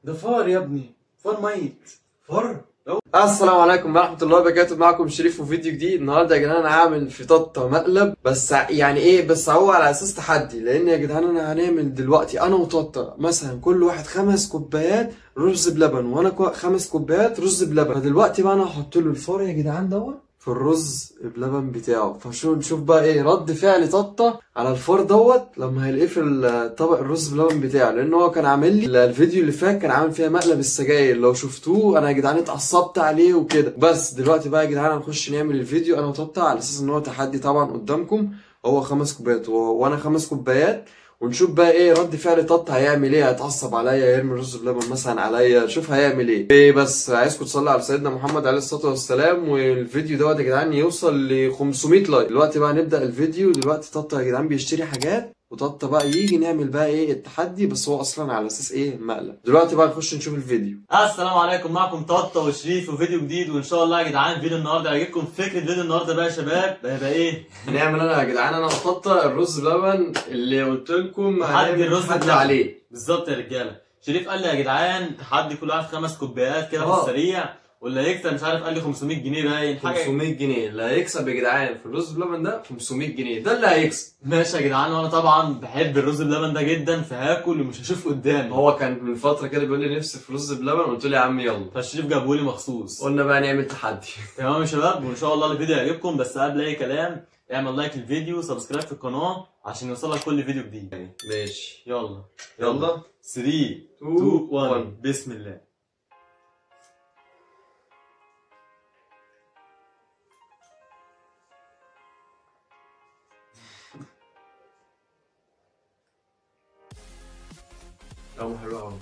ده فار يا ابني، فار ميت. فار؟ السلام عليكم ورحمة الله وبركاته، معكم شريف وفيديو جديد. النهارده يا جدعان انا هعمل فطاطة مقلب، بس يعني ايه، بس هو على اساس تحدي، لان يا جدعان انا هنعمل دلوقتي انا وطاطة مثلا كل واحد 5 كوبايات رز بلبن، وانا 5 كوبايات رز بلبن. فدلوقتي بقى انا هحط له الفار يا جدعان دوت في الرز بلبن بتاعه، فشو نشوف بقى ايه رد فعل طاطة على الفار دوت لما هيلاقيه في الطبق الرز بلبن بتاعه، لان هو كان عامل لي الفيديو اللي فات كان عامل فيها مقلب السجاير. لو شفتوه انا يا جدعان اتعصبت عليه وكده. بس دلوقتي بقى يا جدعان هنخش نعمل الفيديو انا وطاطة على اساس ان هو تحدي طبعا قدامكم. هو 5 كوبايات وانا 5 كوبايات، ونشوف بقى ايه رد فعل طاطة هيعمل ايه. هيتعصب عليا، يرمي رز بلبن مثلا عليا، شوف هيعمل ايه. بس عايزكم تصلوا على سيدنا محمد عليه الصلاه والسلام، والفيديو دوت يا جدعان يوصل ل 500 لايك. دلوقتي بقى نبدا الفيديو. دلوقتي طاطة يا جدعان بيشتري حاجات، وطاطة بقى يجي نعمل بقى ايه التحدي، بس هو اصلا على اساس ايه مقلب. دلوقتي بقى نخش نشوف الفيديو. السلام عليكم، معكم طاطة وشريف وفيديو جديد، وان شاء الله يا جدعان فيديو النهارده هيعجبكم. فكره فيديو النهارده بقى يا شباب هيبقى ايه؟ هنعمل انا يا جدعان انا وطاطة الرز بلبن اللي قلت لكم تحدي الرز تحدي بلبن عليه. بالظبط يا رجاله. شريف قال لي يا جدعان تحدي كل واحد 5 كوبايات كده في السريع، واللي هيكسب مش عارف قال لي 500 جنيه باين حاجه. 500 جنيه اللي هيكسب يا جدعان في الرز بلبن ده، 500 جنيه ده اللي هيكسب. ماشي يا جدعان، وانا طبعا بحب الرز بلبن ده جدا، فهاكل ومش هشوفه قدامي. هو كان من فتره كده بيقول لي نفسي في رز بلبن، قلت له يا عم يلا، فالشريف جابهولي مخصوص. قلنا بقى نعمل تحدي. تمام يا شباب، وان شاء الله الفيديو هيعجبكم. بس قبل اي كلام اعمل لايك للفيديو وسبسكرايب في القناه عشان يوصلك كل فيديو جديد. ماشي يلا 3 2 1 بسم الله. طعمه حلو قوي.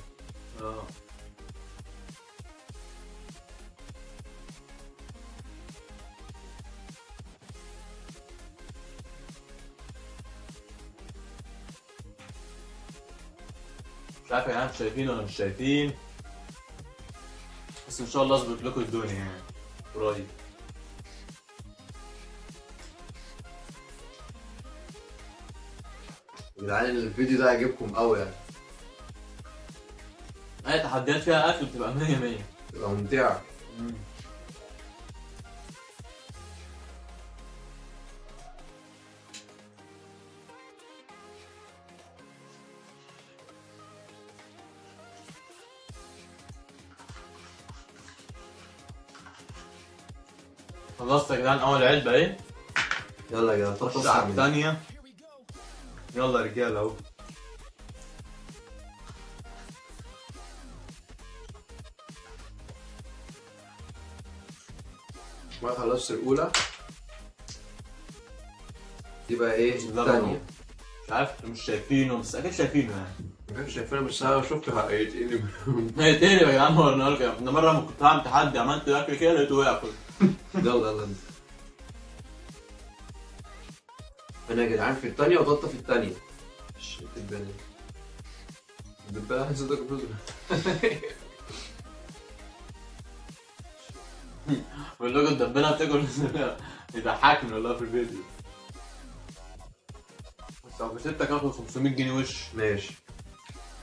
مش عارف يا جدعان شايفين ولا مش شايفين، بس ان شاء الله اظبط لكم الدنيا يعني قريب. يا جدعان الفيديو ده هيعجبكم قوي يعني. اي تحديات فيها اكل بتبقى 100 100، تبقى ممتعه. خلصت يا جدعان اول علبه اهي. يلا يا جدعان خش على الثانيه. يلا يا رجاله اهو. ما خلصت الاولى، دي بقى ايه الثانيه. مش عارف مش شايفينه، بس اكيد شايفينه يعني. ما كانش شايفينها، بس انا شفت هيتقلب. هيتقلب يا جدعان، ورينا لكم. انا مره ما كنت هعمل تحدي عملت اكل كده لقيته وقع كله. يلا يلا. انا يا جدعان في الثانيه وطاطة في الثانيه. مش الدبانه، الدبانه حسيتك بتزرع. بقول لكم الدبانه بتاكل. يضحكني والله في الفيديو. بس لو كسبتك هاخد 500 جنيه وش. ماشي.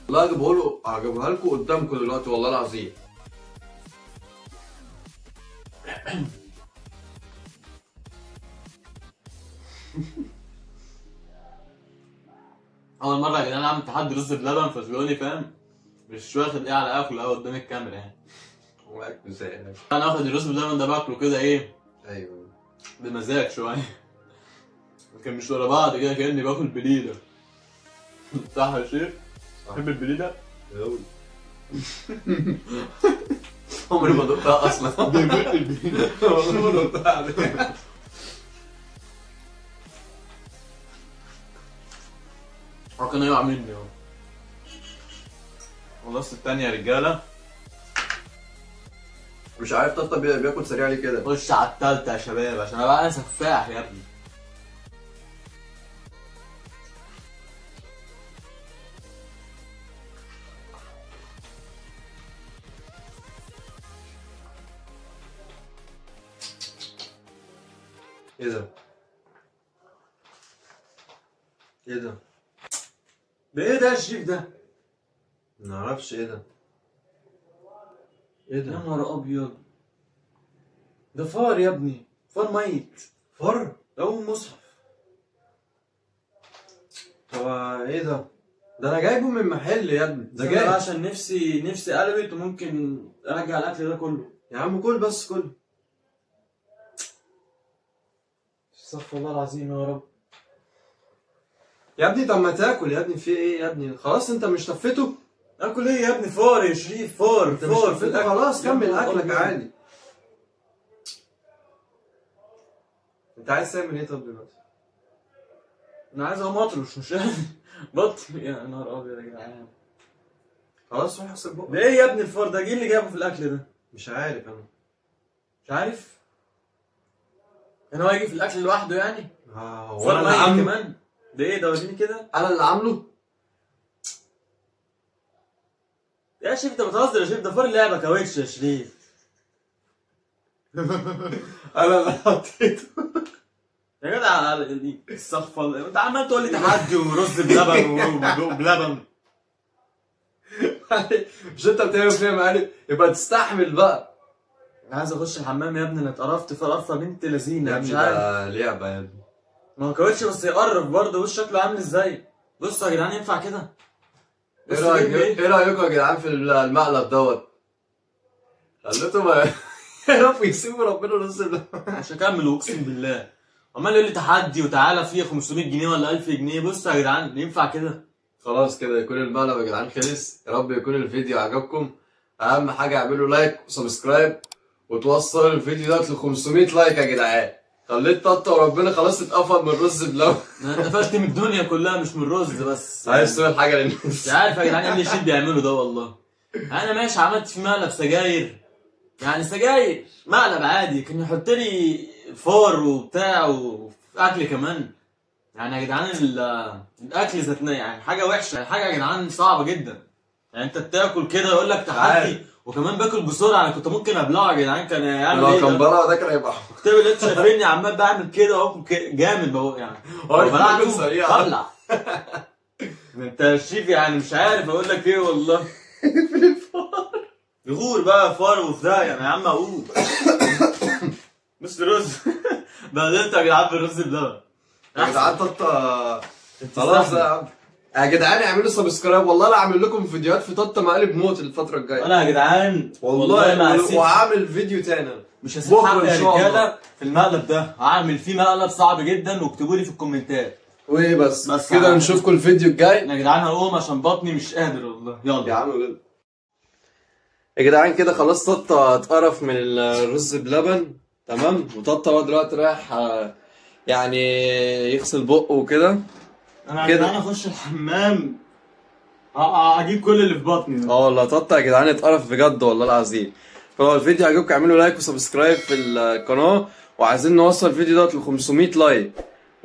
والله هجيبها لكم قدامكم دلوقتي والله العظيم. اول مره يا جدعان اعمل تحدي رز بلبن، فبيقول فاهم مش واخد ايه على اكله قوي قدام الكاميرا يعني. هو اكل ازاي؟ انا واخد الرز بلبن ده باكله كده ايه، ايوه بمزاج شويه. لكن مش ورا بعض كده كاني باكل بليله. صح يا شيخ؟ تحب البليله؟ قوي. عمري ما دقتها اصلا. بيموت البليله. والله ما دقتها. هو كان يقع مني اهو. خلصت التانية يا رجالة. مش عارف طاطة بياكل سريع ليه كده. خش على التالتة يا شباب عشان انا بقى سفاح يا ابني. ايه ده؟ ايه ده؟ ده ايه ده يا شريف ده؟ معرفش ايه ده. ايه يا ده؟ نهار ابيض، ده فار يا ابني، فار ميت. فر؟ ده أول مصحف. طب ايه ده؟ ده انا جايبه من محل يا ابني، ده استنى بقى جاي. عشان نفسي قلبت وممكن ارجع الاكل ده كله. يا عم كل بس كل. استغفر الله العظيم يا رب. يا ابني طب ما تاكل يا ابني، في ايه يا ابني؟ خلاص انت مش طفيته؟ اكل ايه يا ابني؟ فار يا شريف، فار انت مش فار في طفيته الاكل. خلاص يا كمل نهار اكلك أبيض. عادي. انت عايز تعمل ايه طب دلوقتي؟ انا عايز اقوم اطرش مش قادر. بطل يا نهار ابيض يا جدعان. خلاص روح اغسل بقك. ده ايه يا ابني الفار ده؟ ايه اللي جابه في الاكل ده؟ مش عارف انا. مش عارف؟ يعني هو يجي في الاكل لوحده يعني؟ هو فار انا اللي ميت عامله؟ كمان؟ ده ايه ده؟ وريني كده. انا اللي عامله؟ يا شريف انت بتهزر يا شريف، ده فار لعبه كاوتش يا شريف. انا اللي حطيته. يا جدع استغفر الله، انت عمال تقول لي تحدي ورز بلبن وبلبن. مش انت بتعمل فيها مقالب؟ يبقى تستحمل بقى. انا عايز اخش الحمام يا ابني، انا اتقرفت فرقه بنت لذينه. يا مش ابني عارف، ده لعبه يا ابني. ما هو كاوتش بس يقرب برضه. بص شكله عامل ازاي. بصوا يا جدعان ينفع كده؟ ايه بص رايك رجلي ايه؟ ايه رايكم يا جدعان في المقلب دوت؟ خليتهم يعرفوا يسيبوا ربنا نص مش هكمل اقسم بالله. عمال يقول لي تحدي وتعالى فيه 500 جنيه ولا 1000 جنيه. بصوا يا جدعان ينفع كده؟ خلاص كده يكون المقلب يا جدعان خلص. يا رب يكون الفيديو عجبكم. اهم حاجه اعملوا لايك وسبسكرايب وتوصلوا الفيديو ده ل 500 لايك يا جدعان. خليت ططه وربنا خلاص اتقفل من الرز بلبن. انا اتقفلت من الدنيا كلها مش من الرز بس. عايز تقول حاجه للناس؟ مش عارف يا جدعان ايه اللي الشيف بيعمله ده والله. انا ماشي عملت في مقلب سجاير، يعني سجاير مقلب عادي، كان يحط لي فار وبتاع واكل كمان. يعني يا جدعان الاكل ذاتنا يعني حاجه وحشه، يعني حاجه يا جدعان صعبه جدا. يعني انت بتاكل كده يقول لك تحدي وكمان باكل بسرعه. انا كنت ممكن ابلعه يا جدعان، كان يعمل لو ايه كان ده؟ بره ده كان هيبقى كنت اللي شايفيني عمال بعمل كده واكل جامد بقى يعني. بلعته سريع. ببلع. انت الشيف يعني مش عارف اقول لك ايه والله. يغور بقى فار وفراء يعني يا عم اقول. بس رز. بهدلت يا جدعان بالرز بلبن. يا جدعان ططه خلاص يا عم. يا جدعان اعملوا سبسكرايب، والله لا اعمل لكم فيديوهات في ططه مقالب موت الفتره الجايه. انا يا جدعان والله ما هسيب، وعامل فيديو تاني مش هسيب حق بكره يا ان شاء الله. رجاله في المقلب ده. هعمل فيه مقلب صعب جدا واكتبوا لي في الكومنتات. وايه بس بس كده عم. نشوفكم الفيديو الجاي. يا جدعان هقوم عشان بطني مش قادر والله. يلا يا عم بجد. يا جدعان كده خلاص ططه اتقرف من الرز بلبن تمام. وططه هو دلوقتي رايح يعني يغسل بقه وكده. انا يا كده. جدعان اخش الحمام اجيب كل اللي في بطني ده. والله ططه يا جدعان اتقرف بجد والله العظيم. فلو الفيديو عجبكم اعملوا لايك وسبسكرايب في القناه، وعايزين نوصل الفيديو دوت ل 500 لايك.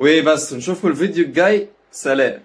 وبس نشوفكم الفيديو الجاي. سلام.